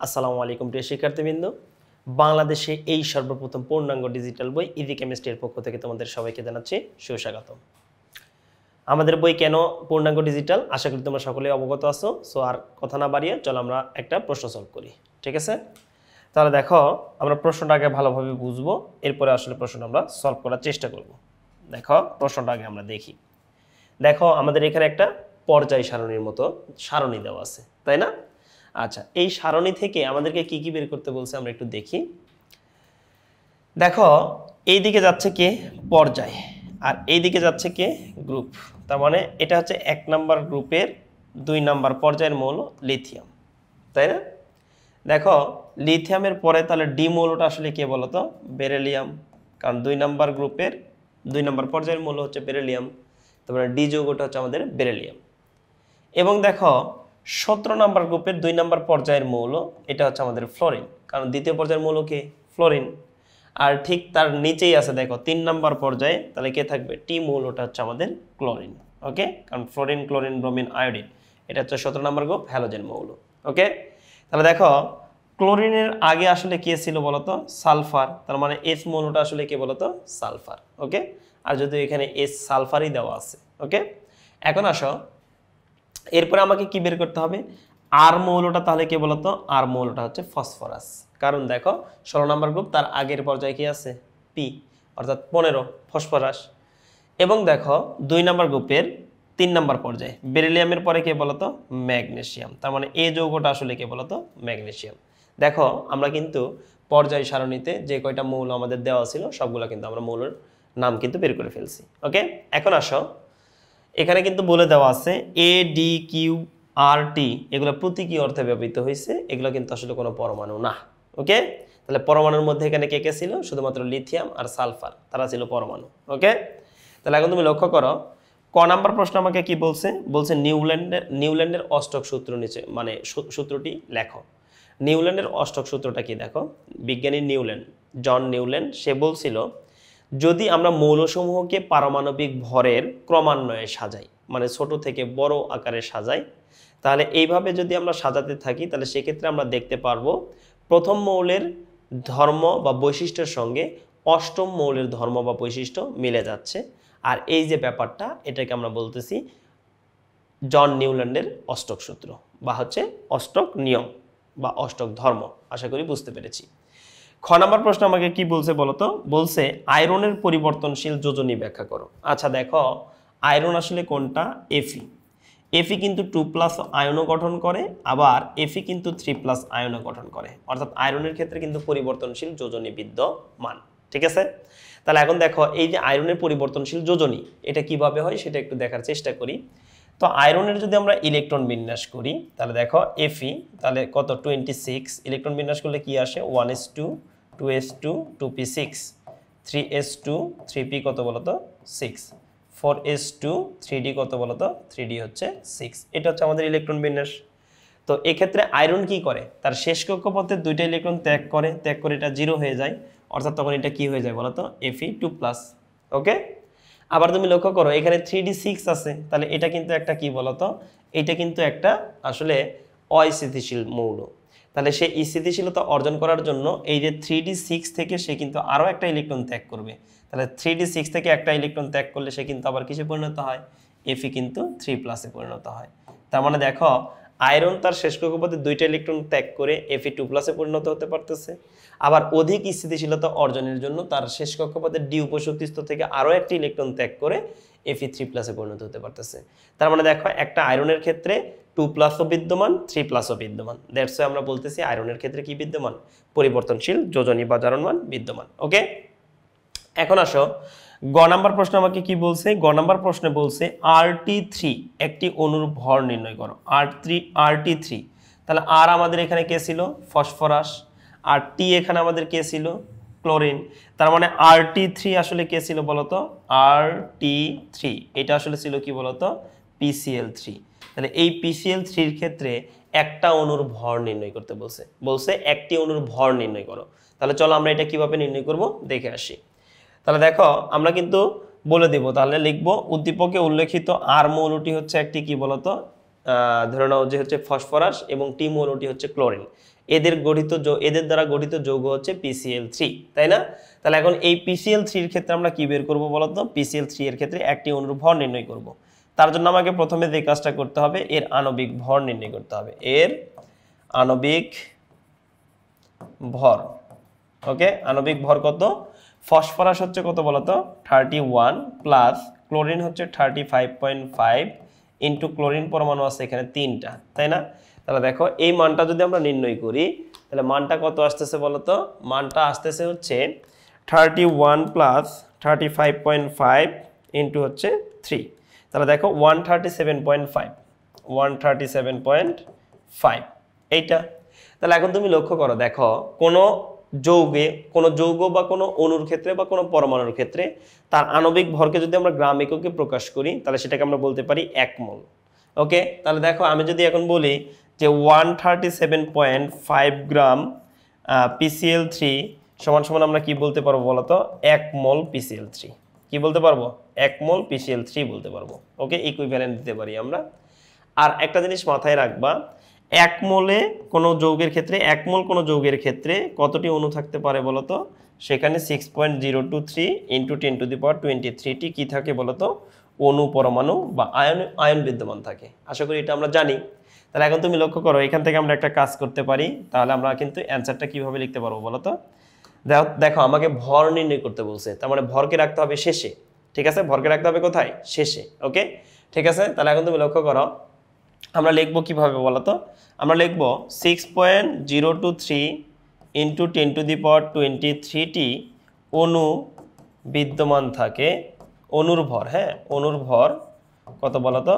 আসসালামু আলাইকুম প্রিয় শিক্ষার্থীবৃন্দ, বাংলাদেশে এই সর্বপ্রথম পূর্ণাঙ্গ ডিজিটাল বই ইজি কেমিস্ট্রির পক্ষ থেকে তোমাদের সবাইকে জানাচ্ছি সুস্বাগতম। আমাদের বই কেন পূর্ণাঙ্গ ডিজিটাল, আশা করি তোমরা সকলেই অবগত আছো। সো আর কথা না বাড়িয়ে চলো আমরা একটা প্রশ্ন সলভ করি, ঠিক আছে? তাহলে দেখো, আমরা প্রশ্নটা আগে ভালোভাবে বুঝবো, এরপরে আসলে প্রশ্নটা আমরা সলভ করার চেষ্টা করব। দেখো প্রশ্নটা আগে আমরা দেখি। দেখো আমাদের এখানে একটা পর্যায় সারণীর মতো সারণী দেওয়া আছে, তাই না? আচ্ছা, এই সারণী থেকে আমাদেরকে কি কি বের করতে বলছে আমরা একটু দেখি। দেখো এই দিকে যাচ্ছে কে? পর্যায়, আর এই দিকে যাচ্ছে কে? গ্রুপ। তার মানে এটা হচ্ছে 1 নাম্বার গ্রুপের 2 নাম্বার পর্যায়ের মৌল লিথিয়াম, তাই না? দেখো লিথিয়ামের পরে তাহলে ডি মৌলটা আসলে কে বলতো? বেরিলিয়াম, কারণ 2 নাম্বার গ্রুপের 2 নাম্বার পর্যায়ের মৌল হচ্ছে বেরিলিয়াম, তারপরে ডি যৌগটা হচ্ছে আমাদের বেরিলিয়াম। এবং দেখো 17 নাম্বার গ্রুপের 2 নাম্বার পর্যায়ের মৌল এটা হচ্ছে আমাদের ফ্লোরিন, কারণ দ্বিতীয় পর্যায়ের মৌল কে? ফ্লোরিন। আর ঠিক তার নিচেই আছে দেখো 3 নাম্বার পর্যায়ে, তাহলে কে থাকবে? টি মৌলটা হচ্ছে আমাদের ক্লোরিন। ওকে, কারণ ফ্লোরিন, ক্লোরিন, ব্রোমিন, আয়োডিন এটা হচ্ছে 17 নাম্বার গ্রুপ, হ্যালোজেন মৌল। ওকে, তাহলে দেখো ক্লোরিনের আগে আসলে কে ছিল বলতো? সালফার, তার মানে এস মৌলটা আসলে কে বলতো? সালফার। ওকে, আর যদি এখানে এস সালফারই দেওয়া আছে। ওকে, এখন আসো এরপরে আমাকে কি বের করতে হবে? আর মৌলটা তাহলে কে বলতো? আর মৌলটা হচ্ছে ফসফরাস, কারণ দেখো 16 নম্বর গ্রুপ, তার আগের পর্যায়ে কি আছে? পি, অর্থাৎ 15 ফসফরাস। এবং দেখো 2 নম্বর গ্রুপের 3 নম্বর পর্যায়ে বেরিলিয়ামের পরে কে বলতো? ম্যাগনেসিয়াম, তার মানে এই যৌগটা আসলে কে বলতো? ম্যাগনেসিয়াম। দেখো আমরা কিন্তু পর্যায় সারণীতে যে কয়টা মৌল আমাদের দেওয়া ছিল সবগুলো কিন্তু আমরা মৌলের নাম কিন্তু বের করে ফেলছি। ওকে, এখন আসো এখানে কিন্তু বলে দেওয়া আছে এ ডি কিউ আর টি, এগুলো প্রতীকী অর্থে ব্যবহৃত হয়েছে, এগুলো কিন্তু আসলে কোনো পরমাণু না। ওকে, তাহলে পরমাণুর মধ্যে এখানে কে কে ছিল? শুধুমাত্র লিথিয়াম আর সালফার, তারা ছিল পরমাণু। ওকে, তাহলে এখন তুমি লক্ষ্য করো ক নাম্বার প্রশ্ন আমাকে কি বলছে? বলছে নিউল্যান্ডের অষ্টক সূত্র নিচে, মানে সূত্রটি লেখো। নিউল্যান্ডের অষ্টক সূত্রটা কি? দেখো বিজ্ঞানী নিউল্যান্ড, জন নিউল্যান্ড, সে বলছিল যদি আমরা মৌলসমূহকে পারমাণবিক ভরের ক্রমান্বয়ে সাজাই, মানে ছোট থেকে বড় আকারে সাজাই, তাহলে এইভাবে যদি আমরা সাজাতে থাকি তাহলে সেক্ষেত্রে আমরা দেখতে পারবো প্রথম মৌলের ধর্ম বা বৈশিষ্ট্যের সঙ্গে অষ্টম মৌলের ধর্ম বা বৈশিষ্ট্য মিলে যাচ্ছে। আর এই যে ব্যাপারটা, এটাকে আমরা বলতেছি জন নিউল্যান্ডের অষ্টক সূত্র, বা হচ্ছে অষ্টক নিয়ম বা অষ্টক ধর্ম। আশা করি বুঝতে পেরেছি। খ নাম্বার প্রশ্ন আমাকে কি বলছে বলতো? বলছে আয়রনের পরিবর্তনশীল যোজনী ব্যাখ্যা করো। আচ্ছা দেখো, আয়রন আসলে কোনটা? এফি। এফি কিন্তু 2+ আয়নও গঠন করে, আবার এফি কিন্তু 3+ আয়নও গঠন করে, অর্থাৎ আয়রনের ক্ষেত্রে কিন্তু পরিবর্তনশীল যোজনী বিদ্যমান। ঠিক আছে, তাহলে এখন দেখো এই যে আয়রনের পরিবর্তনশীল যোজনী, এটা কিভাবে হয় সেটা একটু দেখার চেষ্টা করি। তো আয়রনের যদি আমরা ইলেকট্রন বিন্যাস করি তাহলে দেখো এফি, তাহলে কত? 26। ইলেকট্রন বিন্যাস করলে কি আসে? 1s2 2s2 2p6 3s2 3p কত বলতো? 6 4s2 3d কত বলতো? 3d হচ্ছে 6। এটা হচ্ছে আমাদের ইলেকট্রন বিন্যাস। তো এক্ষেত্রে আয়রন কি করে? তার শেষ কক্ষপথের 2টা ইলেকট্রন ত্যাগ করে এটা 0 হয়ে যায়, অর্থাৎ তখন এটা কি হয়ে যায় বলতো? Fe2+। ওকে, আবার তুমি লক্ষ্য করো এখানে 3d6 আছে, তাহলে এটা কিন্তু একটা কি বলতো? এটা কিন্তু একটা আসলে অস্থিতিশীল মৌল। তাহলে সে স্থিতিশীলতা অর্জন করার জন্য এই যে 3d6 থেকে সে কিন্তু আরও একটা ইলেকট্রন ত্যাগ করবে। তাহলে 3d6 থেকে একটা ইলেকট্রন ত্যাগ করলে সে কিন্তু আবার কিসে পরিণত হয়? Fe কিন্তু 3+ পরিণত হয়। তার মানে দেখো আয়রন তার শেষ কক্ষপথে 2টা ইলেকট্রন ত্যাগ করে Fe2+ পরিণত হতে পারতেছে, আবার অধিক স্থিতিশীলতা অর্জনের জন্য তার শেষ কক্ষপথের ডি উপশক্তি স্তর থেকে আরও একটি ইলেকট্রন ত্যাগ করে Fe3+ পরিণত হতে পারতেছে। তার মানে দেখো একটা আয়রনের ক্ষেত্রে 2+ বিদ্যমান, 3+ বিদ্যমান। দ্যাটস ওয়াই আমরা বলতেছি আয়রনের ক্ষেত্রে কি বিদ্যমান? পরিবর্তনশীল যোজনী বা জারণমান বিদ্যমান। ওকে, এখন আসো গ নাম্বার প্রশ্ন আমাকে কি বলছে? গ নাম্বার প্রশ্নে বলছে Rt3 একটি অণুর ভর নির্ণয় করো। Rt3, তাহলে আর আমাদের এখানে কে ছিল? ফসফরাস। আর টি এখানে আমাদের কে ছিল? ক্লোরিন। তার মানে Rt3 আসলে কে ছিল বলতো? Rt3 এটা আসলে ছিল কি বলতো? PCl3। তাহলে এই PCl3 এর ক্ষেত্রে একটা অণুর ভর নির্ণয় করতে বলছে একটি অণুর ভর নির্ণয় করো। তাহলে চলো আমরা এটা কিভাবে নির্ণয় করব দেখে আসি। তাহলে দেখো আমরা কিন্তু বলে দিব, তাহলে লিখবো উদ্দীপকে উল্লেখিত আর মৌলটি হচ্ছে একটি কি বলতো? ধরে নাও যে হচ্ছে ফসফরাস এবং টি মৌলটি হচ্ছে ক্লোরিন। এদের দ্বারা গঠিত যৌগ হচ্ছে PCl3, তাই না? তাহলে এখন এই PCl3 এর ক্ষেত্রে আমরা কি বের করব বলতো? PCl3 এর ক্ষেত্রে একটি অণুর ভর নির্ণয় করব। তার জন্য আমাকে প্রথমে যে কাজটা করতে হবে, এর আণবিক ভর নির্ণয় করতে হবে। এর আণবিক ভর, ওকে, আণবিক ভর কত? ফসফরাস হচ্ছে কত বলতো? 31 প্লাস ক্লোরিন হচ্ছে 35.5 ইন্টু ক্লোরিন পরমাণু আছে এখানে 3টা, তাই না? তাহলে দেখো এই মানটা যদি আমরা নির্ণয় করি তাহলে মানটা কত আসতেছে বলতো? মানটা আসতেছে হচ্ছে 31 প্লাস 35.5 ইন্টু হচ্ছে 3। তাহলে দেখো 137.5 এইটা। তাহলে এখন তুমি লক্ষ্য করো, দেখো কোনো যৌগ বা কোনো অণুর ক্ষেত্রে বা কোনো পরমাণুর ক্ষেত্রে তার আণবিক ভরকে যদি আমরা গ্রাম এককে প্রকাশ করি তাহলে সেটাকে আমরা বলতে পারি 1 মোল। ওকে, তাহলে দেখো আমি যদি এখন বলি যে 137.5 গ্রাম PCl3 সমান সমান আমরা কি বলতে পারবো বলতো? 1 মোল PCl3। কি বলতে পারবো? 1 মোল PCl3 বলতে পারবো। ওকে, ইকুইভ্যালেন্ট দিতে পারি আমরা। আর একটা জিনিস মাথায় রাখবা, 1 মোলে কোনো যৌগের ক্ষেত্রে 1 মোল কোনো যৌগের ক্ষেত্রে কতটি অণু থাকতে পারে বলতো? সেখানে 6.023 ইন্টু 10⁻23টি কি থাকে বলতো? অণু, পরমাণু বা আয়ন বিদ্যমান থাকে। আশা করি এটা আমরা জানি। তাহলে এখন তুমি লক্ষ্য করো, এখান থেকে আমরা একটা কাজ করতে পারি। তাহলে আমরা কিন্তু অ্যান্সারটা কিভাবে লিখতে পারবো বলতো? দেখো আমাকে ভর নির্ণয় করতে বলছে, তার মানে ভরকে রাখতে হবে শেষে। ঠিক আছে, ভরকে রাখতে হবে কোথায়? শেষে। ওকে, ঠিক আছে। তাহলে এখন তুমি লক্ষ্য করো, আমরা লিখবো কিভাবে বলতো? আমরা লিখবো 6.023 ইন্টু 10⁻23টি অণু বিদ্যমান থাকে। অণুর ভর, হ্যাঁ, অণুর ভর কত বলতো?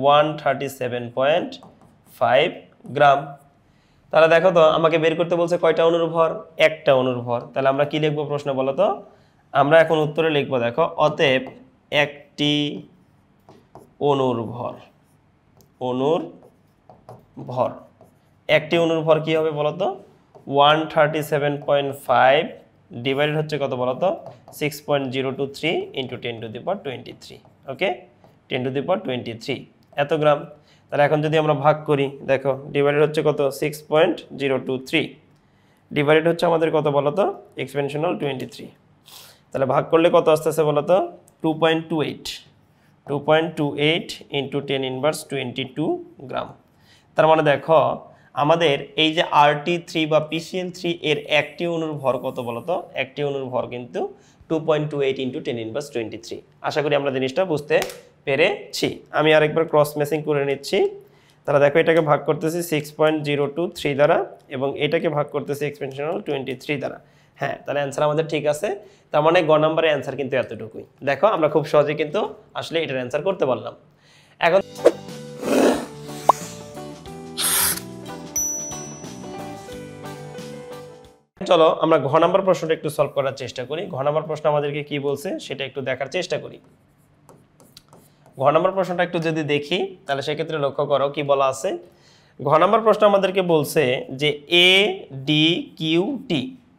137.5 গ্রাম। তাহলে দেখো তো আমাকে বের করতে বলছে কয়টা অণুর ভর? একটা অণুর ভর। তাহলে আমরা কি লিখবো প্রশ্নে বলতো? আমরা এখন উত্তরে লিখবো, দেখো, অতএব একটি অণুর ভর, অণুর ভর, একটি অণুর ভর কি হবে বলতো? 137.5 ডিভাইডেড হচ্ছে কত বলতো? 6.023 ইন্টু 10⁻23। ওকে, 10⁻23 এত গ্রাম। তাহলে এখন যদি আমরা ভাগ করি, দেখো ডিভাইডেড হচ্ছে কত? 6.023 ডিভাইডেড হচ্ছে আমাদের কত বলতো? এক্সপেনশনাল 23। তাহলে ভাগ করলে কত আসতেছে বলতো? 2.28 ইন্টু 10⁻22 গ্রাম। তার মানে দেখো আমাদের এই যে RT3 বা PCl3 এর একটি অণুর ভর কত বলতো? একটি অণুর ভর কিন্তু 2.28 ইন্টু 10⁻23। আশা করি আমরা জিনিসটা বুঝতে পেরেছি। আমি আরেকবার ক্রস ম্যাচিং করে নিচ্ছি। তাহলে দেখো এটাকে ভাগ করতেছি 6.023 দ্বারা এবং এটাকে ভাগ করতেছি এক্সপেনশনাল 23 দ্বারা। হ্যাঁ, তাহলে অ্যান্সার আমাদের ঠিক আছে। তার মানে গ নম্বরের অ্যান্সার কিন্তু এতটুকুই। দেখো আমরা খুব সহজে কিন্তু আসলে এটার অ্যান্সার করতে পারলাম। এখন চলো আমরা ঘ নাম্বার প্রশ্নটা একটু সলভ করার চেষ্টা করি। ঘ নাম্বার প্রশ্ন আমাদেরকে কি বলছে সেটা একটু দেখার চেষ্টা করি। ঘ নাম্বার প্রশ্নটা একটু যদি দেখি তাহলে সেক্ষেত্রে লক্ষ্য করো কি বলা আছে। ঘ নাম্বার প্রশ্ন আমাদেরকে বলছে যে ADQT,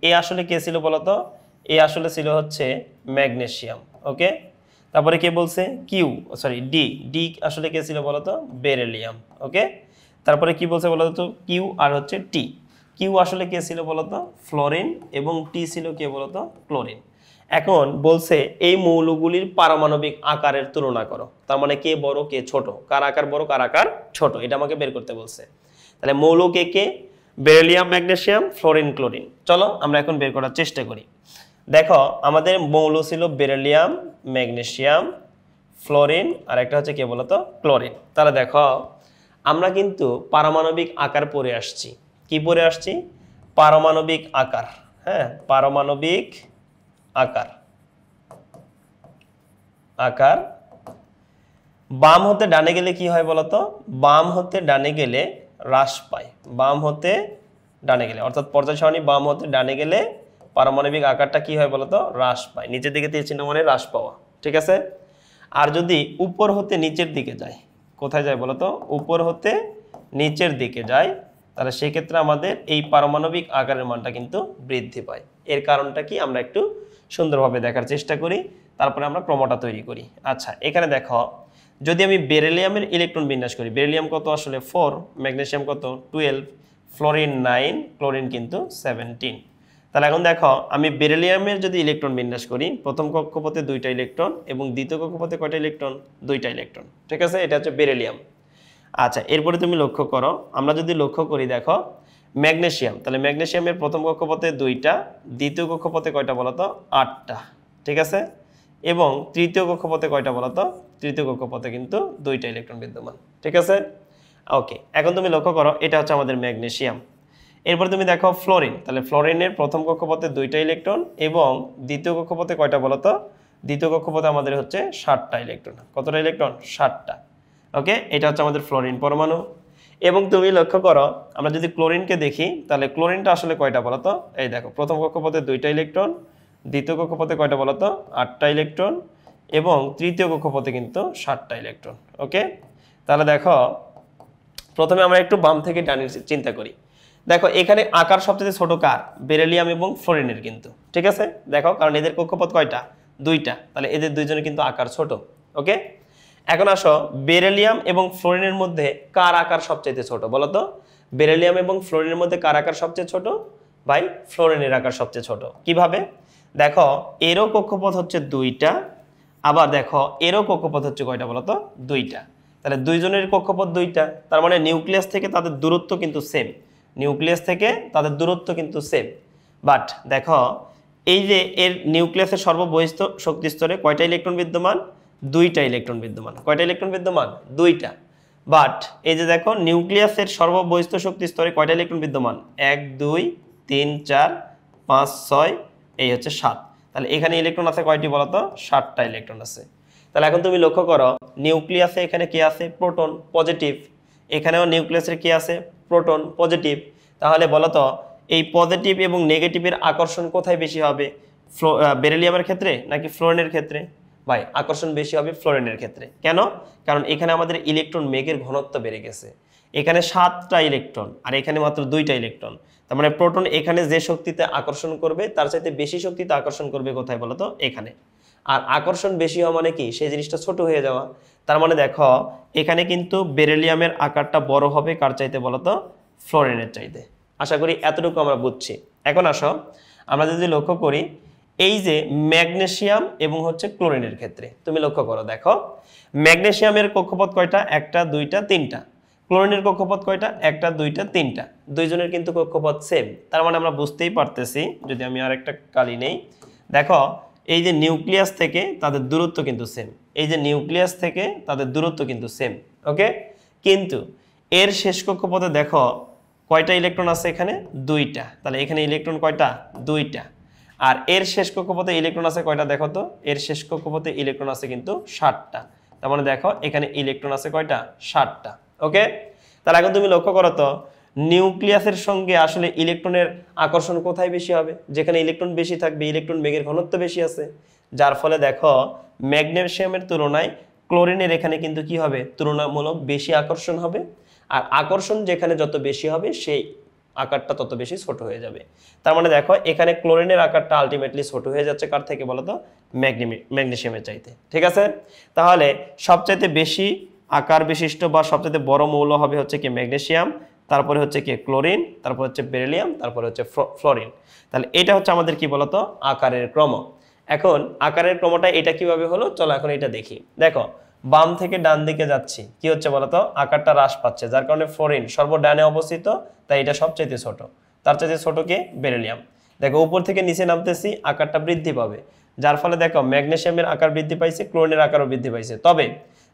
এ আসলে কে ছিল বলতো? এ আসলে ছিল হচ্ছে ম্যাগনেসিয়াম। ওকে, তারপরে কে বলছে? ডি আসলে কে ছিল বলতো? বেরিলিয়াম। ওকে, তারপরে কি বলছে বলতো? কিউ আর হচ্ছে টি। কিউ আসলে কে ছিল বলতো? ফ্লোরিন, এবং টি ছিল কে বলতো? ক্লোরিন। এখন বলছে এই মৌলগুলির পারমাণবিক আকারের তুলনা করো। তার মানে কে বড় কে ছোট, কার আকার বড় কার আকার ছোট, এটা আমাকে বের করতে বলছে। তাহলে মৌল কে কে? Beryllium, magnesium, fluorine, chlorine. চলো আমরা এখন বের করার চেষ্টা করি। দেখো আমাদের মৌল ছিল বেরিলিয়াম, ম্যাগনেসিয়াম, ফ্লোরিন, আর একটা হচ্ছে কে বলতো? ক্লোরিন। তাহলে দেখো আমরা কিন্তু পারমাণবিক আকার পড়ে আসছি। কি পড়ে আসছি? পারমাণবিক আকার। হ্যাঁ, পারমাণবিক আকার। আকার বাম হতে ডানে গেলে কি হয় বলতো? বাম হতে ডানে গেলে হ্রাস পায়। বাম হতে ডানে গেলে, অর্থাৎ পর্যায় সারণী বাম হতে ডানে গেলে পারমাণবিক আকারটা কি হয় বলতো? হ্রাস পায়। নিচের দিকে তীর চিহ্ন মানে হ্রাস পাওয়া। ঠিক আছে। আর যদি উপর হতে নিচের দিকে যায়, কোথায় যায় বলতো? উপর হতে নিচের দিকে যায়, তাহলে সেই ক্ষেত্রে আমাদের এই পারমাণবিক আকারের মানটা কিন্তু বৃদ্ধি পায়। এর কারণটা কি আমরা একটু সুন্দরভাবে দেখার চেষ্টা করি, তারপরে আমরা ক্রমটা তৈরি করি। আচ্ছা, এখানে দেখো যদি আমি বেরিলিয়ামের ইলেকট্রন বিন্যাস করি, বেরিলিয়াম কত আসলে 4, ম্যাগনেসিয়াম কত 12, ফ্লোরিন 9, ক্লোরিন কিন্তু 17। তাহলে এখন দেখো আমি বেরিলিয়ামের যদি ইলেকট্রন বিন্যাস করি, প্রথম কক্ষপথে 2টা ইলেকট্রন এবং দ্বিতীয় কক্ষপথে কয়টা ইলেকট্রন? 2টা ইলেকট্রন। ঠিক আছে, এটা হচ্ছে বেরিলিয়াম। আচ্ছা, এরপরে তুমি লক্ষ্য করো, আমরা যদি লক্ষ্য করি দেখো ম্যাগনেসিয়াম, তাহলে ম্যাগনেসিয়ামের প্রথম কক্ষপথে 2টা, দ্বিতীয় কক্ষপথে কয়টা বলো তো? 8টা। ঠিক আছে, এবং তৃতীয় কক্ষপথে কয়টা বলো তো? তৃতীয় কক্ষপথে কিন্তু 2টা ইলেকট্রন বিদ্যমান। ঠিক আছে, ওকে। এখন তুমি লক্ষ্য করো, এটা হচ্ছে আমাদের ম্যাগনেসিয়াম। এরপর তুমি দেখো ফ্লোরিন, তাহলে ফ্লোরিনের প্রথম কক্ষপথে 2টা ইলেকট্রন এবং দ্বিতীয় কক্ষপথে কয়টা বলো তো? দ্বিতীয় কক্ষপথে আমাদের হচ্ছে 7টা ইলেকট্রন। কতটা ইলেকট্রন? 7টা। ওকে, এটা হচ্ছে আমাদের ফ্লোরিন পরমাণু। এবং তুমি লক্ষ্য করো, আমরা যদি ক্লোরিনকে দেখি, তাহলে ক্লোরিনটা আসলে কয়টা বলো তো? এই দেখো, প্রথম কক্ষপথে 2টা ইলেকট্রন, দ্বিতীয় কক্ষপথে কয়টা বলো তো? 8টা ইলেকট্রন এবং তৃতীয় কক্ষপথে কিন্তু 7টা ইলেকট্রন। ওকে, তাহলে দেখো প্রথমে আমরা একটু বাম থেকে ডানে চিন্তা করি। দেখো এখানে আকার সবচেয়ে ছোট কার? বেরিলিয়াম এবং ফ্লোরিনের কিন্তু। ঠিক আছে, দেখো কারণ এদের কক্ষপথ কয়টা? 2টা, তাহলে এদের দুইজনের কিন্তু আকার ছোট। ওকে, এখন আসো বেরিলিয়াম এবং ফ্লোরিনের মধ্যে কার আকার সবচেয়ে ছোট বলো তো? বেরিলিয়াম এবং ফ্লোরিনের মধ্যে কার আকার সবচেয়ে ছোট? ভাই ফ্লোরিনের আকার সবচেয়ে ছোট। কিভাবে? দেখো এরও কক্ষপথ হচ্ছে 2টা, আবার দেখো এরও কক্ষপথ হচ্ছে কয়টা বলো তো? 2টা। তাহলে দুইজনের কক্ষপথ 2টা, তার মানে নিউক্লিয়াস থেকে তাদের দূরত্ব কিন্তু সেম। নিউক্লিয়াস থেকে তাদের দূরত্ব কিন্তু সেম। বাট দেখো এই যে এর নিউক্লিয়াসের সর্ববহিস্থ শক্তি স্তরে কয়টা ইলেকট্রন বিদ্যমান? 2টা ইলেকট্রন বিদ্যমান। কয়টা ইলেকট্রন বিদ্যমান? 2টা। বাট এই যে দেখো নিউক্লিয়াসের সর্ববহিস্থ শক্তি স্তরে কয়টা ইলেকট্রন বিদ্যমান? 1 2 3 4 5 6, এই হচ্ছে 7। তাহলে এখানে ইলেকট্রন আছে কয়টি বলো তো? 7টা ইলেকট্রন আছে। তাহলে এখন তুমি লক্ষ্য করো, নিউক্লিয়াসে এখানে কি আছে? Proton, positive. এখানেও নিউক্লিয়াসের কি আছে? Proton, positive. তাহলে বলো তো এই পজিটিভ এবং নেগেটিভের আকর্ষণ কোথায় বেশি হবে? বেরিলিয়ামের ক্ষেত্রে নাকি ফ্লোরিনের ক্ষেত্রে? ভাই আকর্ষণ বেশি হবে ফ্লোরিনের ক্ষেত্রে। কেন? কারণ এখানে আমাদের ইলেকট্রন মেঘের ঘনত্ব বেড়ে গেছে। এখানে 7টা ইলেকট্রন আর এখানে মাত্র 2টা ইলেকট্রন। তার মানে প্রোটন এখানে যে শক্তিতে আকর্ষণ করবে তার চাইতে বেশি শক্তিতে আকর্ষণ করবে কোথায় বলো তো? এখানে। আর আকর্ষণ বেশি হওয়া মানে কি? সেই জিনিসটা ছোট হয়ে যাওয়া। তার মানে দেখো এখানে কিন্তু বেরিলিয়ামের আকারটা বড় হবে কার চাইতে বলো তো? ফ্লোরিনের চাইতে। আশা করি এতটুকু আমরা বুঝছি। এখন আসো আমরা যদি লক্ষ্য করি এই যে ম্যাগনেসিয়াম এবং হচ্ছে ক্লোরিনের ক্ষেত্রে তুমি লক্ষ্য করো, দেখো ম্যাগনেসিয়ামের কক্ষপথ কয়টা? 1টা 2টা 3টা। ক্লোরিনের কক্ষপথ কয়টা? 1টা 2টা 3টা। দুইজনের কিন্তু কক্ষপথ সেম। তার মানে আমরা বুঝতেই পারতেছি, যদি আমি আরেকটা কালি নেই, দেখো এই যে নিউক্লিয়াস থেকে তাদের দূরত্ব কিন্তু সেম। এই যে নিউক্লিয়াস থেকে তাদের দূরত্ব কিন্তু সেম। ওকে, কিন্তু এর শেষ কক্ষপথে দেখো কয়টা ইলেকট্রন আছে? এখানে 2টা। তাহলে এখানে ইলেকট্রন কয়টা? 2টা। আর এর শেষ কক্ষপথে ইলেকট্রন আছে কয়টা দেখো তো? এর শেষ কক্ষপথে ইলেকট্রন আছে কিন্তু 7টা। তার মানে দেখো এখানে ইলেকট্রন আছে কয়টা? 7টা। ওকে, তাহলে এখন তুমি লক্ষ্য করো তো নিউক্লিয়াসের সঙ্গে আসলে ইলেকট্রনের আকর্ষণ কোথায় বেশি হবে? যেখানে ইলেকট্রন বেশি থাকবে, ইলেকট্রন বেগের ঘনত্ব বেশি আছে, যার ফলে দেখো ম্যাগনেসিয়ামের তুলনায় ক্লোরিনের এখানে কিন্তু কি হবে? তুলনামূলক বেশি আকর্ষণ হবে। আর আকর্ষণ যেখানে যত বেশি হবে সেই আকারটা তত বেশি ছোট হয়ে যাবে। তার মানে দেখো এখানে ক্লোরিনের আকারটা আলটিমেটলি ছোট হয়ে যাচ্ছে কার থেকে বলো তো? ম্যাগনেসিয়ামের চাইতে। ঠিক আছে, তাহলে সবচাইতে বেশি আকার বিশিষ্ট বা সবচাইতে বড় মৌল হবে হচ্ছে কি? ম্যাগনেসিয়াম, তারপরে হচ্ছে কি? ক্লোরিন, তারপর হচ্ছে বেরিলিয়াম, তারপরে হচ্ছে ফ্লোরিন। তাহলে এটা হচ্ছে আমাদের কি বলতো? আকারের ক্রম। এখন আকারের ক্রমটা এটা কিভাবে হলো চলো এখন এটা দেখি। দেখো বাম থেকে ডান দিকে যাচ্ছি, কি হচ্ছে বলতো? আকারটা হ্রাস পাচ্ছে, যার কারণে ফ্লোরিন সর্বডানে অবস্থিত, তাই এটা সবচাইতে ছোট। তার চাইতে ছোট কে? বেরিলিয়াম। দেখো উপর থেকে নিচে নামতেছি, আকারটা বৃদ্ধি পাবে, যার ফলে দেখো ম্যাগনেসিয়ামের আকার বৃদ্ধি পাইছে, ক্লোরিনের আকারও বৃদ্ধি পাইছে। তবে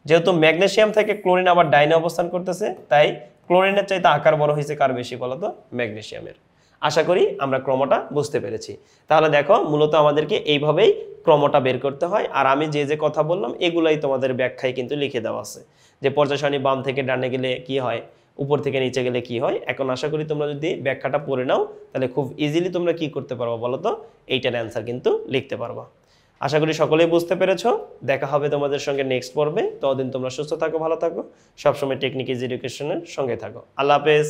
যেহেতু ম্যাগনেসিয়াম থেকে ক্লোরিন আবার ডাইনে অবস্থান করতেছে, তাই ক্লোরিনের চাইতে আকার বড় হয়েছে কার বেশি বলতো? ম্যাগনেসিয়ামের। আশা করি আমরা ক্রমটা বুঝতে পেরেছি। তাহলে দেখো মূলত আমাদেরকে এইভাবেই ক্রমটা বের করতে হয়। আর আমি যে যে কথা বললাম এগুলাই তোমাদের ব্যাখ্যায় কিন্তু লিখে দেওয়া আছে, যে পর্যায় সারণী বাম থেকে ডানে গেলে কি হয়, উপর থেকে নিচে গেলে কি হয়। এখন আশা করি তোমরা যদি ব্যাখ্যাটা পড়ে নাও তাহলে খুব ইজিলি তোমরা কি করতে পারবা বলো তো? এইটার অ্যান্সার কিন্তু লিখতে পারবা। আশা করি সকলেই বুঝতে পেরেছো। দেখা হবে তোমাদের সঙ্গে নেক্সট পর্বে। ততদিন তোমরা সুস্থ থাকো, ভালো থাকো, সবসময় টেকনিক ইজ এডুকেশনের সঙ্গে থাকো। আল্লাহ হাফেজ।